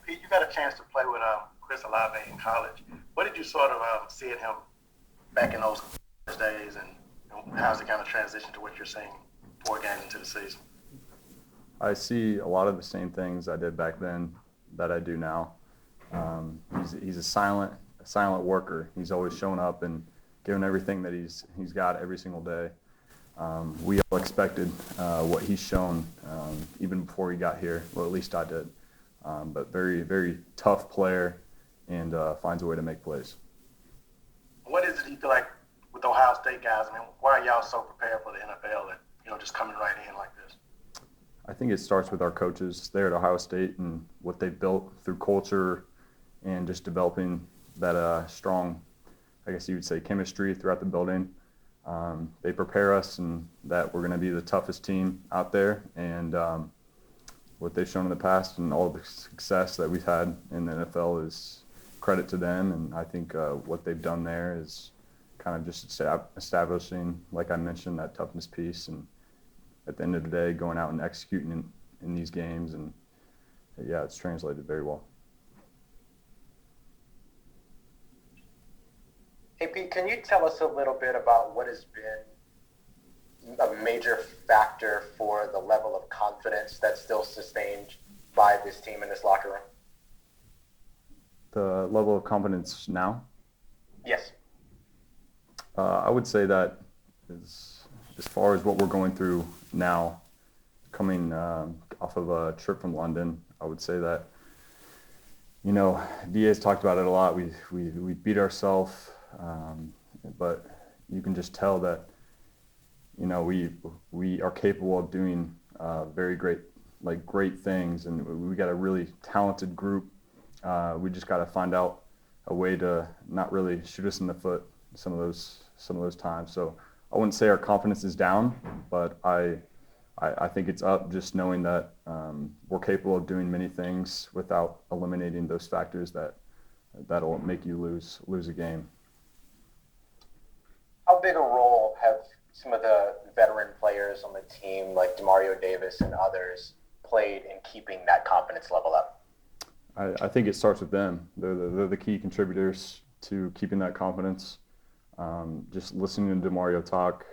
Pete, you got a chance to play with Chris Olave in college. What did you sort of see in him back in those days, and how's it kind of transition to what you're seeing 4 games into the season? I see a lot of the same things I did back then that I do now. He's a silent worker. He's always showing up and giving everything that he's got every single day. We all expected what he's shown even before he got here. Well, at least I did. But very, very tough player and finds a way to make plays. What is it you feel like with Ohio State guys? I mean, why are y'all so prepared for the NFL and just coming right in like this? I think it starts with our coaches there at Ohio State and what they've built through culture and just developing that strong, I guess you would say, chemistry throughout the building. They prepare us and that we're going to be the toughest team out there, and what they've shown in the past and all the success that we've had in the NFL is credit to them, and I think what they've done there is kind of just establishing, like I mentioned, that toughness piece, and at the end of the day going out and executing in these games, and yeah, it's translated very well. Hey Pete, can you tell us a little bit about what has been a major factor for the level of confidence that's still sustained by this team in this locker room? The level of confidence now? Yes. I would say that is, as far as what we're going through now, coming off of a trip from London, I would say that, DA's talked about it a lot. We beat ourselves, but you can just tell that, we are capable of doing very great things, and we got a really talented group. We just got to find out a way to not really shoot us in the foot some of those times. So I wouldn't say our confidence is down, but I think it's up just knowing that we're capable of doing many things without eliminating those factors that'll make you lose a game. How big a role have some of the veteran players on the team, like Demario Davis and others, played in keeping that confidence level up? I think it starts with them. They're the key contributors to keeping that confidence. Just listening to Demario talk,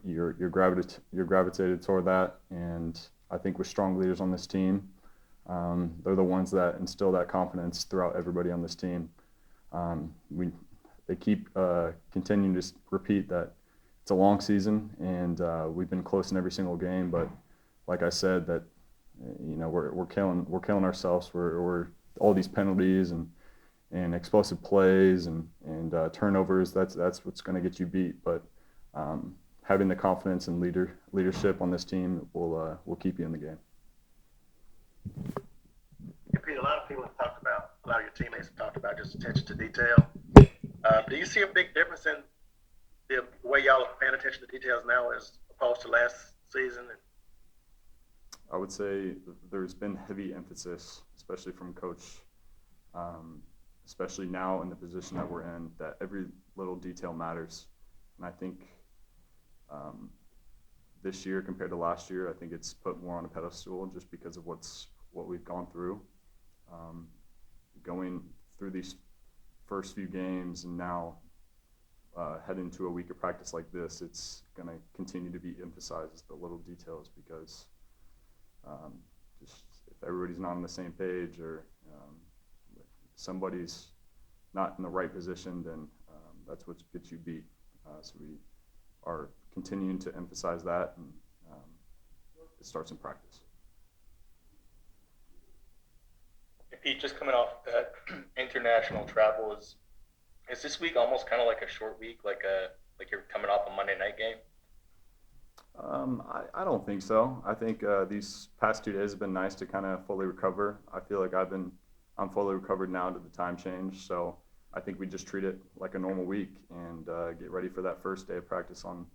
you're gravitated toward that, and I think with strong leaders on this team, they're the ones that instill that confidence throughout everybody on this team. They keep continuing to repeat that it's a long season, and we've been close in every single game. But like I said, that we're killing ourselves. We're all these penalties and explosive plays and turnovers. That's what's going to get you beat. But having the confidence and leadership on this team will keep you in the game. Pete, a lot of people have talked about, a lot of your teammates have talked about just attention to detail. Do you see a big difference in the way y'all are paying attention to details now as opposed to last season? I would say there's been heavy emphasis, especially from Coach, especially now in the position that we're in, that every little detail matters. And I think this year compared to last year, I think it's put more on a pedestal just because of what we've gone through. Going through these first few games and now heading to a week of practice like this, it's going to continue to be emphasized, the little details, because just if everybody's not on the same page or somebody's not in the right position, then that's what gets you beat. So we are continuing to emphasize that, and it starts in practice. Pete, just coming off that international travel, is this week almost kind of like a short week, like you're coming off a Monday night game? I don't think so. I think these past 2 days have been nice to kind of fully recover. I feel like I'm fully recovered now to the time change, so I think we just treat it like a normal week and get ready for that first day of practice on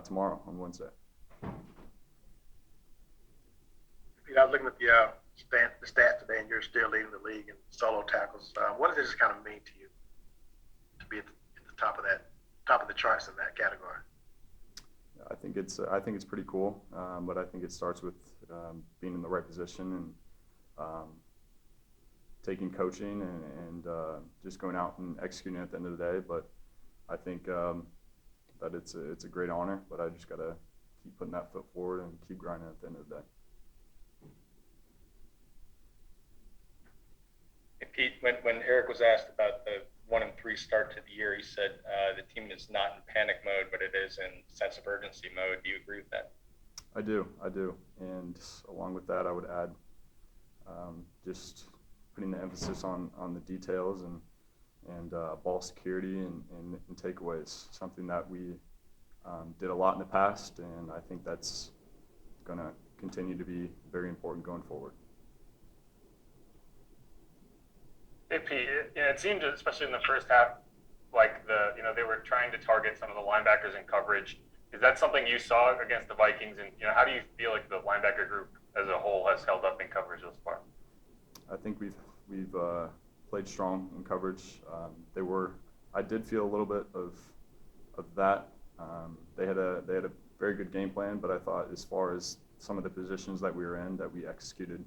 tomorrow, on Wednesday. Pete, I was looking at the stats today, and you're still leading the league in solo tackles. What does this kind of mean to you to be at the top of the charts in that category? I think it's pretty cool, but I think it starts with being in the right position and taking coaching and just going out and executing at the end of the day. But I think that it's a great honor, but I just got to keep putting that foot forward and keep grinding at the end of the day. Hey, Pete, when Eric was asked about the 1-3 start to the year, he said the team is not in panic mode, but it is in sense of urgency mode. Do you agree with that? I do. And along with that, I would add just putting the emphasis on the details and ball security and takeaways, something that we did a lot in the past, and I think that's going to continue to be very important going forward. Hey Pete, it seemed, especially in the first half, like they were trying to target some of the linebackers in coverage. Is that something you saw against the Vikings? And how do you feel like the linebacker group as a whole has held up in coverage thus far? I think we've played strong in coverage. I did feel a little bit of that. They had a very good game plan, but I thought as far as some of the positions that we were in, that we executed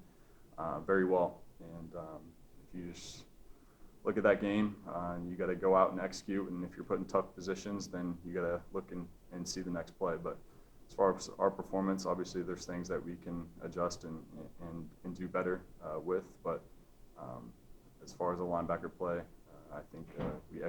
very well. And if you just look at that game, you got to go out and execute. And if you're put in tough positions, then you got to look and see the next play. But as far as our performance, obviously there's things that we can adjust and do better with. But as far as the linebacker play, I think we